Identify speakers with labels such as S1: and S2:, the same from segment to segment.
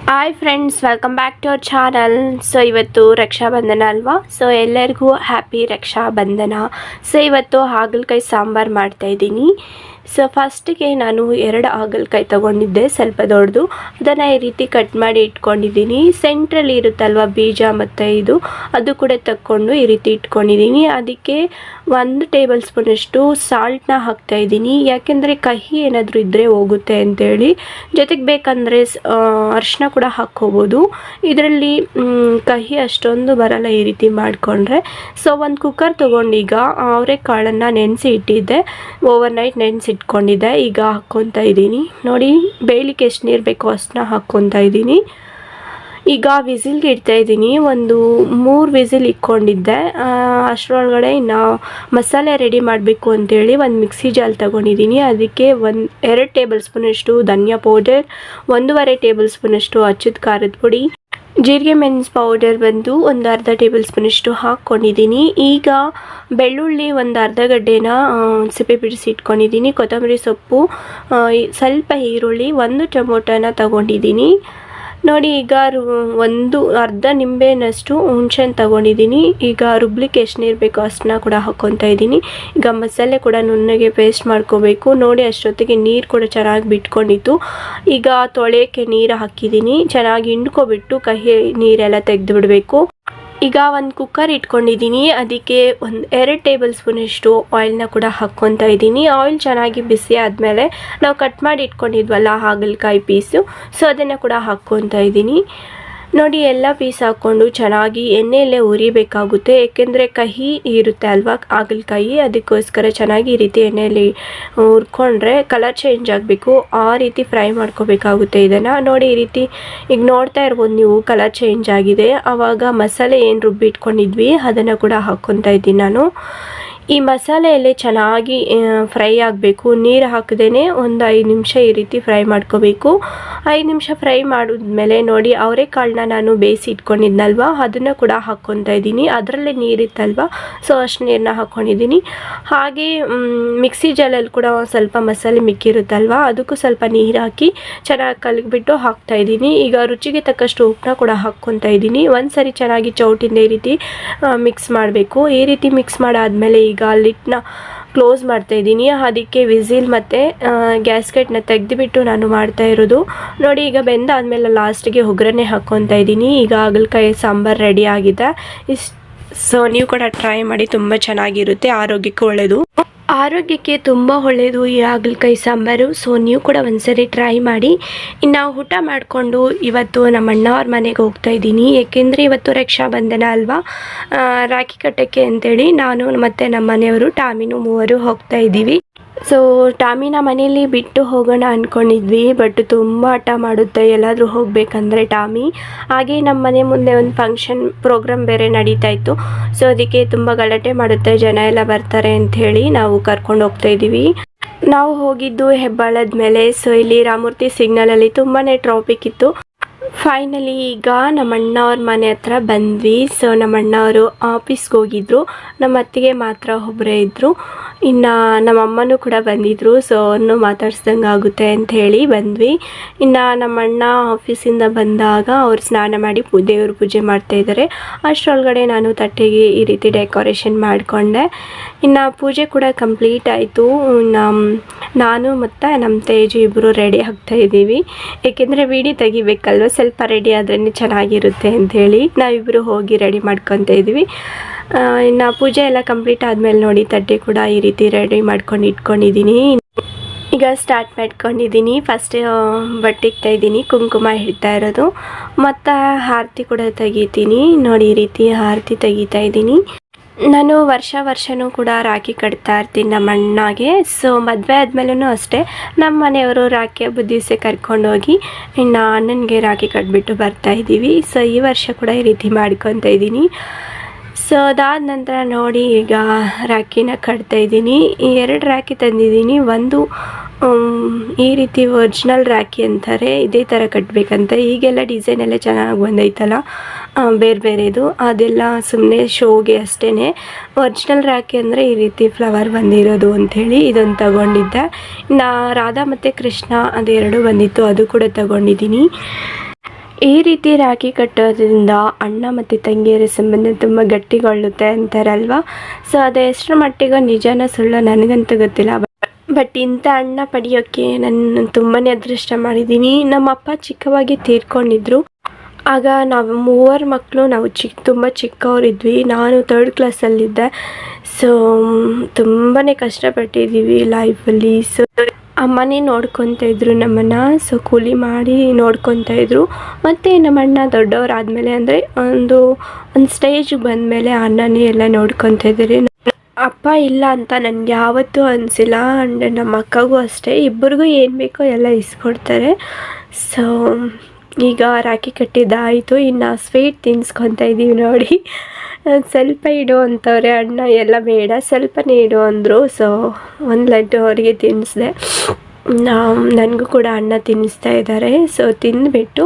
S1: Hi friends, welcome back to our channel. So ಇವತ್ತು ರಕ್ಷಾಬಂಧನ ಅಲ್ವಾ. So ಎಲ್ಲರಿಗೂ ಹ್ಯಾಪಿ ರಕ್ಷಾಬಂಧನ. ಸೊ ಇವತ್ತು ಹಾಗಲಕಾಯಿ ಸಾಂಬಾರು ಮಾಡ್ತಾಯಿದ್ದೀನಿ. ಸೊ ಫಸ್ಟಿಗೆ ನಾನು 2 ಹಾಗಲಕಾಯಿ ತೊಗೊಂಡಿದ್ದೆ, ಸ್ವಲ್ಪ ದೊಡ್ಡದು. ಅದನ್ನು ಈ ರೀತಿ ಕಟ್ ಮಾಡಿ ಇಟ್ಕೊಂಡಿದ್ದೀನಿ. ಸೆಂಟ್ರಲ್ಲಿ ಇರುತ್ತಲ್ವ ಬೀಜ ಮತ್ತು ಅದು ಕೂಡ ತಕ್ಕೊಂಡು ಈ ರೀತಿ ಇಟ್ಕೊಂಡಿದ್ದೀನಿ. ಅದಕ್ಕೆ 1 ಟೇಬಲ್ ಸ್ಪೂನಷ್ಟು ಸಾಲ್ಟನ್ನ ಹಾಕ್ತಾಯಿದ್ದೀನಿ, ಯಾಕೆಂದರೆ ಕಹಿ ಏನಾದರೂ ಇದ್ದರೆ ಹೋಗುತ್ತೆ ಅಂತೇಳಿ. ಜೊತೆಗೆ ಬೇಕಂದರೆ ಅರಿಶಿನ ಕೂಡ ಹಾಕ್ಕೋಬೋದು. ಇದರಲ್ಲಿ ಕಹಿ ಅಷ್ಟೊಂದು ಬರಲ್ಲ ಈ ರೀತಿ ಮಾಡಿಕೊಂಡ್ರೆ. ಸೊ ಒಂದು ಕುಕ್ಕರ್ ತೊಗೊಂಡೀಗ ಅವರೆಕಾಳನ್ನು ನೆನೆಸಿ ಇಟ್ಟಿದ್ದೆ, ಓವರ್ನೈಟ್ ನೆನೆಸಿಟ್ಕೊಂಡಿದ್ದೆ. ಈಗ ಹಾಕ್ಕೊತಾ ಇದ್ದೀನಿ. ನೋಡಿ ಬೇಯಲಿಕ್ಕೆ ಎಷ್ಟು ನೀರು ಬೇಕೋ ಅಷ್ಟನ್ನ ಹಾಕ್ಕೊತಾ ಇದ್ದೀನಿ. ಈಗ ವಿಸಿಲ್ಗೆ ಇಡ್ತಾಯಿದ್ದೀನಿ. ಒಂದು 3 ವಿಸಿಲ್ ಇಟ್ಕೊಂಡಿದ್ದೆ. ಅಷ್ಟರೊಳಗಡೆ ಇನ್ನು ಮಸಾಲೆ ರೆಡಿ ಮಾಡಬೇಕು ಅಂತೇಳಿ ಒಂದು ಮಿಕ್ಸಿ ಜಾಲ್ ತೊಗೊಂಡಿದ್ದೀನಿ. ಅದಕ್ಕೆ 2 ಟೇಬಲ್ ಸ್ಪೂನಷ್ಟು ಧನಿಯಾ ಪೌಡರ್, 1.5 ಟೇಬಲ್ ಸ್ಪೂನಷ್ಟು ಅಚ್ಚದ ಖಾರದ ಪುಡಿ, ಜೀರಿಗೆ ಮೆಣಸು ಪೌಡರ್ ಬಂದು ಒಂದು ಅರ್ಧ ಟೇಬಲ್ ಸ್ಪೂನಷ್ಟು ಹಾಕ್ಕೊಂಡಿದ್ದೀನಿ. ಈಗ ಬೆಳ್ಳುಳ್ಳಿ ಒಂದು ಅರ್ಧ ಗಡ್ಡೆನ ಸಿಪ್ಪೆ ಬಿಡಿಸಿ ಇಟ್ಕೊಂಡಿದ್ದೀನಿ. ಕೊತ್ತಂಬರಿ ಸೊಪ್ಪು, ಸ್ವಲ್ಪ ಈರುಳ್ಳಿ, 1 ಟೊಮೊಟೊನ ತಗೊಂಡಿದ್ದೀನಿ. ನೋಡಿ ಈಗ ಒಂದು ಅರ್ಧ ನಿಂಬೆನಷ್ಟು ಹುಣಸೆಹಣ್ಣು ತಗೊಂಡಿದ್ದೀನಿ. ಈಗ ರುಬ್ಲಿಕ್ಕೆ ಎಷ್ಟು ನೀರು ಬೇಕೋ ಅಷ್ಟನ್ನ ಕೂಡ ಹಾಕ್ಕೊತಾ ಇದ್ದೀನಿ. ಈಗ ಮಸಾಲೆ ಕೂಡ ನುಣ್ಣಗೆ ಪೇಸ್ಟ್ ಮಾಡ್ಕೋಬೇಕು. ನೋಡಿ ಅಷ್ಟೊತ್ತಿಗೆ ನೀರು ಕೂಡ ಚೆನ್ನಾಗಿ ಬಿಟ್ಕೊಂಡಿತ್ತು. ಈಗ ತೊಳೆಯೋಕ್ಕೆ ನೀರು ಹಾಕಿದ್ದೀನಿ. ಚೆನ್ನಾಗಿ ಹಿಂಡ್ಕೊಬಿಟ್ಟು ಕಹಿ ನೀರೆಲ್ಲ ತೆಗೆದು ಬಿಡಬೇಕು. ಈಗ ಒಂದು ಕುಕ್ಕರ್ ಇಟ್ಕೊಂಡಿದ್ದೀನಿ. ಅದಕ್ಕೆ 2 ಟೇಬಲ್ ಸ್ಪೂನಷ್ಟು ಆಯಿಲ್ನ ಕೂಡ ಹಾಕ್ಕೊತಾ ಇದ್ದೀನಿ. ಆಯಿಲ್ ಚೆನ್ನಾಗಿ ಬಿಸಿ ಆದಮೇಲೆ ನಾವು ಕಟ್ ಮಾಡಿ ಇಟ್ಕೊಂಡಿದ್ವಲ್ಲ ಹಾಗಲಕಾಯಿ ಪೀಸು, ಸೊ ಅದನ್ನು ಕೂಡ ಹಾಕ್ಕೊತಾ ಇದ್ದೀನಿ. ನೋಡಿ ಎಲ್ಲ ಪೀಸ್ ಹಾಕ್ಕೊಂಡು ಚೆನ್ನಾಗಿ ಎಣ್ಣೆಯಲ್ಲೇ ಉರಿಬೇಕಾಗುತ್ತೆ, ಏಕೆಂದರೆ ಕಹಿ ಇರುತ್ತೆ ಅಲ್ವಾ ಹಾಗಲಕಾಯಿ. ಅದಕ್ಕೋಸ್ಕರ ಚೆನ್ನಾಗಿ ಈ ರೀತಿ ಎಣ್ಣೆಯಲ್ಲಿ ಹುರ್ಕೊಂಡ್ರೆ ಕಲರ್ ಚೇಂಜ್ ಆಗಬೇಕು, ಆ ರೀತಿ ಫ್ರೈ ಮಾಡ್ಕೋಬೇಕಾಗುತ್ತೆ ಇದನ್ನು. ನೋಡಿ ಈ ರೀತಿ ಈಗ ನೋಡ್ತಾ ಇರ್ಬೋದು ನೀವು, ಕಲರ್ ಚೇಂಜ್ ಆಗಿದೆ. ಆವಾಗ ಮಸಾಲೆ ಏನು ರುಬ್ಬಿಟ್ಕೊಂಡಿದ್ವಿ ಅದನ್ನು ಕೂಡ ಹಾಕ್ಕೊತಾ ಇದ್ದೀನಿ ನಾನು. ಈ ಮಸಾಲೆಯಲ್ಲಿ ಚೆನ್ನಾಗಿ ಫ್ರೈ ಆಗಬೇಕು. ನೀರು ಹಾಕದೇ ಒಂದು 5 ನಿಮಿಷ ಈ ರೀತಿ ಫ್ರೈ ಮಾಡ್ಕೋಬೇಕು. 5 ನಿಮಿಷ ಫ್ರೈ ಮಾಡಿದ್ಮೇಲೆ ನೋಡಿ ಅವರೆಕಾಳನ್ನ ನಾನು ಬೇಯಿಸಿ ಇಟ್ಕೊಂಡಿದ್ನಲ್ವ ಅದನ್ನು ಕೂಡ ಹಾಕ್ಕೊತಾ ಇದ್ದೀನಿ. ಅದರಲ್ಲೇ ನೀರಿತ್ತಲ್ವ, ಸೊ ಅಷ್ಟು ನೀರನ್ನ ಹಾಕ್ಕೊಂಡಿದ್ದೀನಿ. ಹಾಗೆ ಮಿಕ್ಸಿ ಜಾಲಲ್ಲಿ ಕೂಡ ಸ್ವಲ್ಪ ಮಸಾಲೆ ಮಿಕ್ಕಿರುತ್ತಲ್ವ, ಅದಕ್ಕೂ ಸ್ವಲ್ಪ ನೀರು ಹಾಕಿ ಚೆನ್ನಾಗಿ ಕಲಗಿಬಿಟ್ಟು ಹಾಕ್ತಾಯಿದ್ದೀನಿ. ಈಗ ರುಚಿಗೆ ತಕ್ಕಷ್ಟು ಉಪ್ಪನ್ನ ಕೂಡ ಹಾಕ್ಕೊತಾ ಇದ್ದೀನಿ. ಒಂದು ಸರಿ ಚೆನ್ನಾಗಿ ಚೌಟಿಂದ ಈ ರೀತಿ ಮಿಕ್ಸ್ ಮಾಡಬೇಕು. ಈ ರೀತಿ ಮಿಕ್ಸ್ ಮಾಡಾದಮೇಲೆ ಈಗ ಲಿಡ್ನ ಕ್ಲೋಸ್ ಮಾಡ್ತಾಯಿದ್ದೀನಿ. ಅದಕ್ಕೆ ವಿಸಿಲ್ ಮತ್ತು ಗ್ಯಾಸ್ಕೆಟ್ನ ತೆಗೆದುಬಿಟ್ಟು ನಾನು ಮಾಡ್ತಾ ಇರೋದು. ನೋಡಿ ಈಗ ಬೆಂದಾದಮೇಲೆ ಲಾಸ್ಟಿಗೆ ಒಗ್ಗರಣೆ ಹಾಕ್ಕೊತಾ ಇದ್ದೀನಿ. ಈಗ ಹಾಗಲಕಾಯಿ ಸಾಂಬಾರು ರೆಡಿ ಆಗಿದೆ. ಸೊ ನೀವು ಕೂಡ ಟ್ರೈ ಮಾಡಿ, ತುಂಬ ಚೆನ್ನಾಗಿರುತ್ತೆ, ಆರೋಗ್ಯಕ್ಕೆ ಒಳ್ಳೆಯದು. ಆರೋಗ್ಯಕ್ಕೆ ತುಂಬ ಒಳ್ಳೆಯದು ಈ ಹಾಗಲಕಾಯಿ ಸಾಂಬಾರು. ಸೊ ನೀವು ಕೂಡ ಒಂದ್ಸರಿ ಟ್ರೈ ಮಾಡಿ. ಇನ್ನು ಊಟ ಮಾಡಿಕೊಂಡು ಇವತ್ತು ನಮ್ಮ ಅಣ್ಣವ್ರ ಮನೆಗೆ ಹೋಗ್ತಾ ಇದ್ದೀನಿ, ಏಕೆಂದರೆ ಇವತ್ತು ರಕ್ಷಾಬಂಧನ ಅಲ್ವಾ, ರಾಖಿ ಕಟ್ಟೋಕ್ಕೆ ಅಂತೇಳಿ ನಾನು ಮತ್ತು ನಮ್ಮ ಮನೆಯವರು ಟಾಮಿನು 3 ಹೋಗ್ತಾ ಇದ್ದೀವಿ. ಸೊ ಟಾಮಿನ ಮನೆಯಲ್ಲಿ ಬಿಟ್ಟು ಹೋಗೋಣ ಅಂದ್ಕೊಂಡಿದ್ವಿ, ಬಟ್ ತುಂಬ ಹಠ ಮಾಡುತ್ತೆ ಎಲ್ಲಾದರೂ ಹೋಗಬೇಕಂದ್ರೆ ಟಾಮಿ. ಹಾಗೆ ನಮ್ಮ ಮನೆ ಮುಂದೆ ಒಂದು ಫಂಕ್ಷನ್ ಪ್ರೋಗ್ರಾಮ್ ಬೇರೆ ನಡೀತಾ ಇತ್ತು. ಸೊ ಅದಕ್ಕೆ ತುಂಬ ಗಲಾಟೆ ಮಾಡುತ್ತೆ, ಜನ ಎಲ್ಲ ಬರ್ತಾರೆ ಅಂಥೇಳಿ ನಾವು ಕರ್ಕೊಂಡು ಹೋಗ್ತಾ ಇದ್ದೀವಿ. ನಾವು ಹೋಗಿದ್ದು ಹೆಬ್ಬಾಳದ ಮೇಲೆ. ಸೊ ಇಲ್ಲಿ ರಾಮಮೂರ್ತಿ ಸಿಗ್ನಲಲ್ಲಿ ತುಂಬಾ ಟ್ರಾಫಿಕ್ ಇತ್ತು. ಫೈನಲಿ ಈಗ ನಮ್ಮ ಅಣ್ಣವ್ರ ಮನೆ ಹತ್ರ ಬಂದ್ವಿ. ಸೊ ನಮ್ಮ ಅಣ್ಣವರು ಆಫೀಸ್ಗೆ ಹೋಗಿದ್ರು, ನಮ್ಮ ಅತ್ತಿಗೆ ಮಾತ್ರ ಒಬ್ಬರೇ ಇದ್ದರು. ಇನ್ನು ನಮ್ಮ ಅಮ್ಮನೂ ಕೂಡ ಬಂದಿದ್ದರು. ಸೊ ಅವನು ಮಾತಾಡ್ಸ್ದಂಗೆ ಆಗುತ್ತೆ ಅಂತ ಹೇಳಿ ಬಂದ್ವಿ. ಇನ್ನು ನಮ್ಮ ಅಣ್ಣ ಆಫೀಸಿಂದ ಬಂದಾಗ ಅವ್ರು ಸ್ನಾನ ಮಾಡಿ ದೇವ್ರ ಪೂಜೆ ಮಾಡ್ತಾಯಿದ್ದಾರೆ. ಅಷ್ಟರೊಳಗಡೆ ನಾನು ತಟ್ಟೆಗೆ ಈ ರೀತಿ ಡೆಕೋರೇಷನ್ ಮಾಡಿಕೊಂಡೆ. ಇನ್ನು ಪೂಜೆ ಕೂಡ ಕಂಪ್ಲೀಟ್ ಆಯಿತು. ನಾನು ಮತ್ತು ನಮ್ಮ ತೇಜು ಇಬ್ಬರು ರೆಡಿ ಆಗ್ತಾಯಿದ್ದೀವಿ, ಏಕೆಂದರೆ ವಿಡಿಯೋ ತೆಗಿಬೇಕಲ್ವ, ಸ್ವಲ್ಪ ರೆಡಿ ಆದ್ರೇ ಚೆನ್ನಾಗಿರುತ್ತೆ ಅಂಥೇಳಿ ನಾವಿಬ್ಬರು ಹೋಗಿ ರೆಡಿ ಮಾಡ್ಕೊತಾ ಇದ್ದೀವಿ. ಇನ್ನು ಪೂಜೆ ಎಲ್ಲ ಕಂಪ್ಲೀಟ್ ಆದಮೇಲೆ ನೋಡಿ ತಟ್ಟೆ ಕೂಡ ಈ ರೀತಿ ರೆಡಿ ಮಾಡ್ಕೊಂಡು ಇಟ್ಕೊಂಡಿದ್ದೀನಿ. ಈಗ ಸ್ಟಾರ್ಟ್ ಮಾಡ್ಕೊಂಡಿದ್ದೀನಿ. ಫಸ್ಟ್ ಬಟ್ಟೆ ಇಕ್ತಾ ಇದ್ದೀನಿ, ಕುಂಕುಮ ಇಡ್ತಾ ಇರೋದು, ಮತ್ತು ಆರತಿ ಕೂಡ ತೆಗಿತೀನಿ. ನೋಡಿ ಈ ರೀತಿ ಆರತಿ ತೆಗಿತಾ ಇದ್ದೀನಿ. ನಾನು ವರ್ಷವೂ ಕೂಡ ರಾಖಿ ಕಟ್ತಾ ಇರ್ತೀನಿ ನಮ್ಮ ಅಣ್ಣಗೆ. ಸೊ ಮದುವೆ ಆದಮೇಲೂ ಅಷ್ಟೇ ನಮ್ಮ ಮನೆಯವರು ರಾಖಿ ಹಬ್ಬದ ದಿವಸ ಕರ್ಕೊಂಡೋಗಿ ಇನ್ನು ಅಣ್ಣನಿಗೆ ರಾಖಿ ಕಟ್ಬಿಟ್ಟು ಬರ್ತಾಯಿದ್ದೀವಿ. ಸೊ ಈ ವರ್ಷ ಕೂಡ ಈ ರೀತಿ ಮಾಡ್ಕೊತಾ ಇದ್ದೀನಿ. ಸೊ ಅದಾದ ನಂತರ ನೋಡಿ ಈಗ ರಾಖಿನ ಕಟ್ತಾಯಿದ್ದೀನಿ. 2 ರಾಖಿ ತಂದಿದ್ದೀನಿ. ಒಂದು ಈ ರೀತಿ ಒರಿಜಿನಲ್ ರಾಖಿ ಅಂತಾರೆ, ಇದೇ ಥರ ಕಟ್ಟಬೇಕಂತ. ಈಗೆಲ್ಲ ಡಿಸೈನ್ ಎಲ್ಲ ಚೆನ್ನಾಗಿ ಬಂದೈತಲ್ಲ ಬೇರೆ ಬೇರೆದು, ಅದೆಲ್ಲ ಸುಮ್ಮನೆ ಶೋಗೆ ಅಷ್ಟೇ. ಒರಿಜಿನಲ್ ರಾಖಿ ಅಂದರೆ ಈ ರೀತಿ ಫ್ಲವರ್ ಬಂದಿರೋದು ಅಂಥೇಳಿ ಇದೊಂದು ತಗೊಂಡಿದ್ದೆ. ಇನ್ನು ರಾಧಾ ಮತ್ತು ಕೃಷ್ಣ ಅದೆರಡು ಬಂದಿತ್ತು, ಅದು ಕೂಡ ತಗೊಂಡಿದ್ದೀನಿ. ಈ ರೀತಿ ರಾಖಿ ಕಟ್ಟೋದ್ರಿಂದ ಅಣ್ಣ ಮತ್ತು ತಂಗಿಯರ ಸಂಬಂಧ ತುಂಬ ಗಟ್ಟಿಗೊಳ್ಳುತ್ತೆ ಅಂತಾರಲ್ವ. ಸೊ ಅದು ಎಷ್ಟರ ಮಟ್ಟಿಗೆ ನಿಜನ ಸುಳ್ಳು ನನಗಂತೂ ಗೊತ್ತಿಲ್ಲ. ಬಟ್ ಇಂಥ ಅಣ್ಣ ಪಡೆಯೋಕ್ಕೆ ನಾನು ತುಂಬಾ ಅದೃಷ್ಟ ಮಾಡಿದ್ದೀನಿ. ನಮ್ಮಪ್ಪ ಚಿಕ್ಕವಾಗಿ ತೀರ್ಕೊಂಡಿದ್ರು. ಆಗ ನಾವು 3 ಮಕ್ಕಳು, ನಾವು ತುಂಬ ಚಿಕ್ಕವರಿದ್ವಿ. ನಾನು 3rd ಕ್ಲಾಸಲ್ಲಿದ್ದೆ. ಸೊ ತುಂಬಾ ಕಷ್ಟಪಟ್ಟಿದ್ದೀವಿ ಲೈಫಲ್ಲಿ. ಸೊ ಅಮ್ಮನೇ ನೋಡ್ಕೊತಾ ಇದ್ರು ನಮ್ಮನ್ನು. ಸೊ ಕೂಲಿ ಮಾಡಿ ನೋಡ್ಕೊತಾ ಇದ್ರು. ಮತ್ತು ನಮ್ಮ ಅಣ್ಣ ದೊಡ್ಡವರಾದಮೇಲೆ ಅಂದರೆ ಒಂದು ಸ್ಟೇಜಿಗೆ ಬಂದಮೇಲೆ ಅಣ್ಣನೇ ಎಲ್ಲ ನೋಡ್ಕೊತಾ ಇದ್ದಾರೆ. ಅಪ್ಪ ಇಲ್ಲ ಅಂತ ನನಗೆ ಯಾವತ್ತೂ ಅನಿಸಿಲ್ಲ. ಆ್ಯಂಡ್ ನಮ್ಮ ಅಕ್ಕಗೂ ಅಷ್ಟೇ, ಇಬ್ಬರಿಗೂ ಏನು ಬೇಕೋ ಎಲ್ಲ ಇಸ್ಕೊಡ್ತಾರೆ. ಸೊ ಈಗ ರಾಖಿ ಕಟ್ಟಿದ್ದಾಯಿತು. ಇನ್ನು ಸ್ವೀಟ್ ತಿನ್ಸ್ಕೊತಾ ಇದ್ದೀವಿ ನೋಡಿ. ಸ್ವಲ್ಪ ಇಡು ಅಂತವ್ರೆ ಅಣ್ಣ, ಎಲ್ಲ ಬೇಡ ಸ್ವಲ್ಪನೇ ಇಡು ಅಂದರು. ಸೊ 1 ಲಡ್ಡು ಅವರಿಗೆ ತಿನ್ನಿಸ್ದೆ. ನನಗೂ ಕೂಡ ಅಣ್ಣ ತಿನ್ನಿಸ್ತಾ ಇದ್ದಾರೆ. ಸೊ ತಿಂದುಬಿಟ್ಟು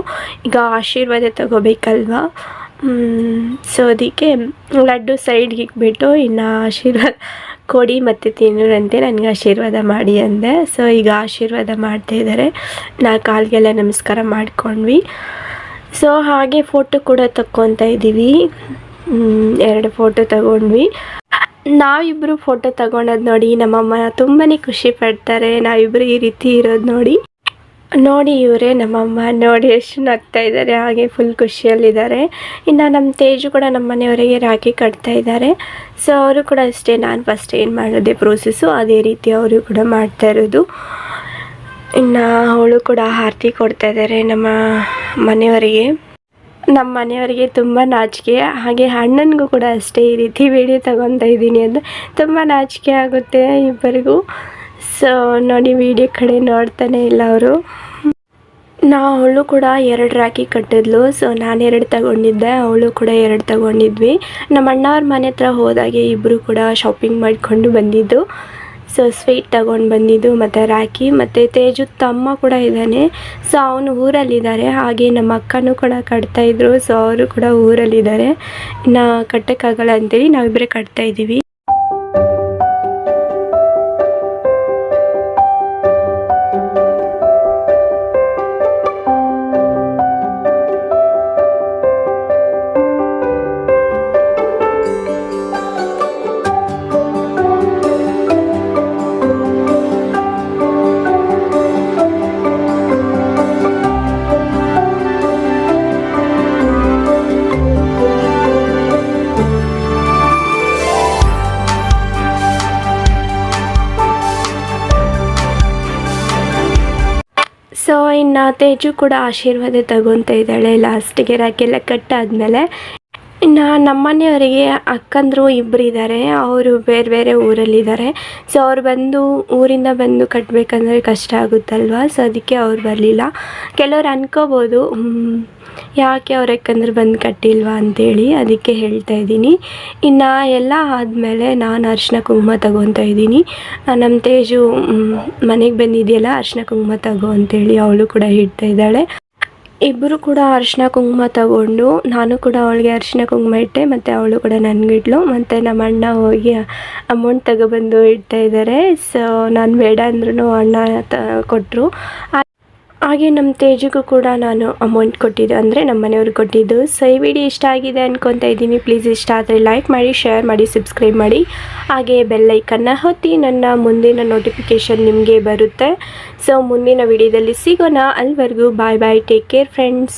S1: ಈಗ ಆಶೀರ್ವಾದ ತಗೋಬೇಕಲ್ವ. ಸೊ ಅದಕ್ಕೆ ಲಡ್ಡು ಸೈಡ್ಗೆ ಇಕ್ಬಿಟ್ಟು ಇನ್ನು ಆಶೀರ್ವಾದ ಕೊಡಿ ಮತ್ತು ತಿನ್ನೋರಂತೆ ನನಗೆ ಆಶೀರ್ವಾದ ಮಾಡಿ ಅಂದೆ. ಸೊ ಈಗ ಆಶೀರ್ವಾದ ಮಾಡ್ತಾಯಿದ್ದಾರೆ. ಕಾಲಿಗೆಲ್ಲ ನಮಸ್ಕಾರ ಮಾಡ್ಕೊಂಡ್ವಿ. ಸೊ ಹಾಗೆ ಫೋಟೋ ಕೂಡ ತಕ್ಕೊತಾ ಇದ್ದೀವಿ. 2 ಫೋಟೋ ತಗೊಂಡ್ವಿ. ನಾವಿಬ್ಬರು ಫೋಟೋ ತಗೊಳೋದು ನೋಡಿ ನಮ್ಮಮ್ಮ ತುಂಬಾ ಖುಷಿ ಪಡ್ತಾರೆ. ನಾವಿಬ್ಬರು ಈ ರೀತಿ ಇರೋದು ನೋಡಿ ಇವರೇ ನಮ್ಮಮ್ಮ. ನೋಡಿ ಎಷ್ಟು ನಗ್ತಾ ಇದ್ದಾರೆ, ಹಾಗೆ ಫುಲ್ ಖುಷಿಯಲ್ಲಿದ್ದಾರೆ. ಇನ್ನು ನಮ್ಮ ತೇಜು ಕೂಡ ನಮ್ಮ ಮನೆಯವರಿಗೆ ರಾಖಿ ಕಟ್ತಾ ಇದ್ದಾರೆ. ಸೊ ಅವರು ಕೂಡ ಅಷ್ಟೇ, ನಾನು ಫಸ್ಟ್ ಏನು ಮಾಡೋದೇ ಪ್ರೋಸೆಸ್ಸು ಅದೇ ರೀತಿ ಅವರು ಕೂಡ ಮಾಡ್ತಾ ಇರೋದು. ಇನ್ನು ಅವಳು ಕೂಡ ಆರತಿ ಕೊಡ್ತಾ ಇದ್ದಾರೆ ನಮ್ಮ ಮನೆಯವರಿಗೆ ತುಂಬ ನಾಚಿಕೆ. ಹಾಗೆ ಅಣ್ಣನಿಗೂ ಕೂಡ ಅಷ್ಟೇ, ಈ ರೀತಿ ವಿಡಿಯೋ ತಗೊತಾ ಇದ್ದೀನಿ ಅಂದರೆ ತುಂಬ ನಾಚಿಕೆ ಆಗುತ್ತೆ ಇಬ್ಬರಿಗೂ. ಸೊ ನೋಡಿ ವಿಡಿಯೋ ಕಡೆ ನೋಡ್ತಾನೆ ಇಲ್ಲ ಅವರು. ಅವಳು ಕೂಡ 2 ರಾಖಿ ಕಟ್ಟಿದ್ಲು. ಸೊ ನಾನು 2 ತಗೊಂಡಿದ್ದೆ, ಅವಳು ಕೂಡ 2 ತಗೊಂಡಿದ್ವಿ. ನಮ್ಮ ಅಣ್ಣವ್ರ ಮನೆ ಹತ್ರ ಹೋದಾಗೆ ಇಬ್ಬರು ಕೂಡ ಶಾಪಿಂಗ್ ಮಾಡಿಕೊಂಡು ಬಂದಿದ್ದು. ಸೊ ಸ್ವೀಟ್ ತಗೊಂಡು ಬಂದಿದ್ದು ಮತ್ತು ರಾಖಿ. ಮತ್ತು ತೇಜು ತಮ್ಮ ಕೂಡ ಇದ್ದಾನೆ. ಸೊ ಅವನು ಊರಲ್ಲಿದ್ದಾರೆ. ಹಾಗೆ ನಮ್ಮ ಅಕ್ಕನೂ ಕೂಡ ಕಟ್ತಾಯಿದ್ರು. ಸೊ ಅವರು ಕೂಡ ಊರಲ್ಲಿದ್ದಾರೆ. ಇನ್ನು ಕಟ್ಟೋಕ್ಕಾಗಲ್ಲ ಅಂತೇಳಿ ನಾವಿಬ್ಬರೇ ಕಟ್ತಾಯಿದ್ದೀವಿ. ಸೊ ಇನ್ನು ತೇಜು ಕೂಡ ಆಶೀರ್ವಾದ ತಗೊತಾ ಇದ್ದಾಳೆ ಲಾಸ್ಟಿಗೆ ರಾಖಿ ಎಲ್ಲ ಕಟ್ಟಾದಮೇಲೆ. ಇನ್ನು ನಮ್ಮ ಮನೆಯವರಿಗೆ ಅಕ್ಕಂದರು 2 ಇದ್ದಾರೆ. ಅವರು ಬೇರೆ ಬೇರೆ ಊರಲ್ಲಿದ್ದಾರೆ. ಸೊ ಅವ್ರು ಊರಿಂದ ಬಂದು ಕಟ್ಟಬೇಕಂದ್ರೆ ಕಷ್ಟ ಆಗುತ್ತಲ್ವ. ಸೊ ಅದಕ್ಕೆ ಅವ್ರು ಬರಲಿಲ್ಲ. ಕೆಲವ್ರು ಅನ್ಕೋಬೋದು ಯಾಕೆ ಅವ್ರು ಯಾಕಂದ್ರೆ ಬಂದು ಕಟ್ಟಿಲ್ವಾ ಅಂತೇಳಿ, ಅದಕ್ಕೆ ಹೇಳ್ತಾ ಇದ್ದೀನಿ. ಇನ್ನು ಎಲ್ಲ ಆದಮೇಲೆ ನಾನು ಅರಿಶಿನ ಕುಂಕುಮ ತಗೊತಾ ಇದ್ದೀನಿ. ನಮ್ಮ ತೇಜು ಮನೆಗೆ ಬಂದಿದೆಯಲ್ಲ ಅರಿಶಿನ ಕುಂಕುಮ ತಗೋ ಅಂತೇಳಿ ಅವಳು ಕೂಡ ಇಡ್ತಾ ಇದ್ದಾಳೆ. ಇಬ್ಬರು ಕೂಡ ಅರಿಶಿನ ಕುಂಕುಮ ತಗೊಂಡು ನಾನು ಕೂಡ ಅವಳಿಗೆ ಅರಿಶಿನ ಕುಂಕುಮ ಇಟ್ಟೆ ಮತ್ತು ಅವಳು ಕೂಡ ನನಗಿಡ್ಲು. ಮತ್ತು ನಮ್ಮ ಅಣ್ಣ ಹೋಗಿ ಅಮೌಂಟ್ ತಗೊಬಂದು ಇಡ್ತಾ ಇದ್ದಾರೆ. ಸೊ ನಾನು ಬೇಡ ಅಂದ್ರೂ ಅಣ್ಣ ಕೊಟ್ಟರು. ಹಾಗೆ ನಮ್ಮ ತೇಜಿಗೂ ಕೂಡ ನಾನು ಅಮೌಂಟ್ ಕೊಟ್ಟಿದ್ದು, ಅಂದರೆ ನಮ್ಮ ಮನೆಯವ್ರಿಗೆ ಕೊಟ್ಟಿದ್ದು. ಸೊ ಈ ವಿಡಿಯೋ ಇಷ್ಟ ಆಗಿದೆ ಅನ್ಕೊತಾ ಇದ್ದೀನಿ. ಪ್ಲೀಸ್ ಇಷ್ಟ ಆದರೆ ಲೈಕ್ ಮಾಡಿ, ಶೇರ್ ಮಾಡಿ, ಸಬ್ಸ್ಕ್ರೈಬ್ ಮಾಡಿ. ಹಾಗೆ ಬೆಲ್ ಐಕನ್ನ ಒತ್ತಿ, ನನ್ನ ಮುಂದಿನ ನೋಟಿಫಿಕೇಷನ್ ನಿಮಗೆ ಬರುತ್ತೆ. ಸೊ ಮುಂದಿನ ವಿಡಿಯೋದಲ್ಲಿ ಸಿಗೋಣ. ಅಲ್ಲಿವರೆಗೂ ಬಾಯ್ ಬಾಯ್, ಟೇಕ್ ಕೇರ್ ಫ್ರೆಂಡ್ಸ್.